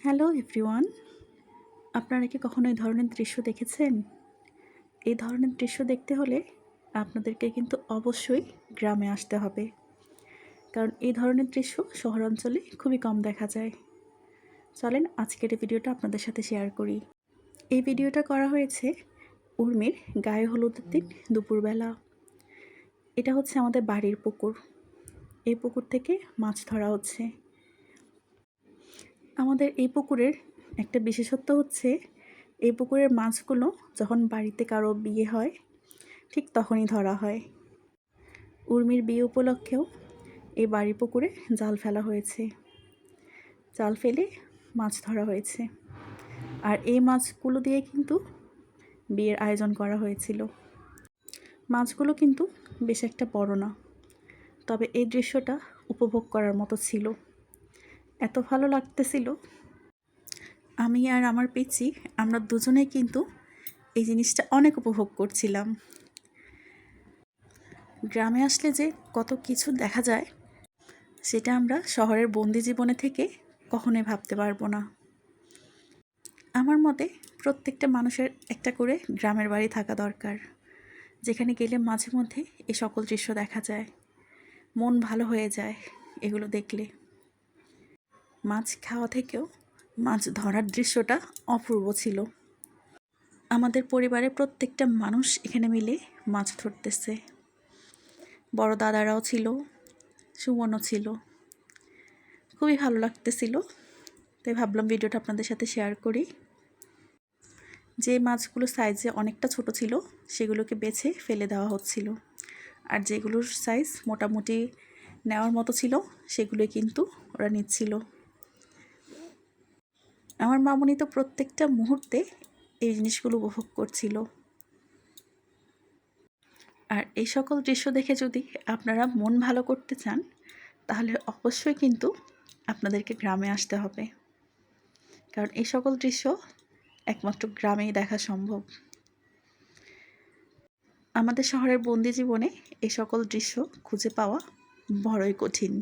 Hello everyone, আপনারা কি কখনো এই ধরনের দৃশ্য দেখেছেন? এই ধরনের দৃশ্য দেখতে হলে আপনাদেরকে কিন্তু অবশ্যই গ্রামে আসতে হবে, কারণ এই ধরনের দৃশ্য শহরাঞ্চলে খুবই কম দেখা যায়। চলেন আজকের এই ভিডিওটা আপনাদের সাথে শেয়ার করি। এই ভিডিওটা করা হয়েছে উর্মির গায়ে হলুদের দিন দুপুরবেলা। এটা হচ্ছে আমাদের বাড়ির পুকুর। এই পুকুর থেকে মাছ ধরা হচ্ছে। আমাদের এই পুকুরের একটা বিশেষত্ব হচ্ছে, এই পুকুরের মাছগুলো যখন বাড়িতে কারো বিয়ে হয় ঠিক তখনই ধরা হয়। উর্মির বিয়ে উপলক্ষেও এই বাড়ির পুকুরে জাল ফেলা হয়েছে। জাল ফেলে মাছ ধরা হয়েছে, আর এই মাছগুলো দিয়ে কিন্তু বিয়ের আয়োজন করা হয়েছিল। মাছগুলো কিন্তু বেশ একটা বড় না, তবে এই দৃশ্যটা উপভোগ করার মতো ছিল। এত ভালো লাগতেছিল। আমি আর আমার পিচি আমরা দুজনেই কিন্তু এই জিনিসটা অনেক উপভোগ করছিলাম। গ্রামে আসলে যে কত কিছু দেখা যায়, সেটা আমরা শহরের বন্দি জীবনে থেকে কখনোই ভাবতে পারবো না। আমার মতে প্রত্যেকটা মানুষের একটা করে গ্রামের বাড়ি থাকা দরকার, যেখানে গেলে মাঝে মধ্যে এই সকল দৃশ্য দেখা যায়। মন ভালো হয়ে যায় এগুলো দেখলে। মাছ খাওয়া থেকেও মাছ ধরার দৃশ্যটা অপূর্ব ছিল। আমাদের পরিবারের প্রত্যেকটা মানুষ এখানে মিলে মাছ ধরতেছে। বড় দাদারাও ছিল, সুমনও ছিল। খুবই ভালো লাগতেছিল, তাই ভাবলাম ভিডিওটা আপনাদের সাথে শেয়ার করি। যে মাছগুলো সাইজে অনেকটা ছোট ছিল সেগুলোকে বেছে ফেলে দেওয়া হচ্ছিল, আর যেগুলোর সাইজ মোটামুটি নেওয়ার মতো ছিল সেগুলোই কিন্তু ওরা নিচ্ছিল। আমার মামুনি তো প্রত্যেকটা মুহূর্তে এই জিনিসগুলো উপভোগ করছিল। আর এই সকল দৃশ্য দেখে যদি আপনারা মন ভালো করতে চান, তাহলে অবশ্যই কিন্তু আপনাদেরকে গ্রামে আসতে হবে, কারণ এই সকল দৃশ্য একমাত্র গ্রামেই দেখা সম্ভব। আমাদের শহরের বন্দি জীবনে এই সকল দৃশ্য খুঁজে পাওয়া বড়ই কঠিন।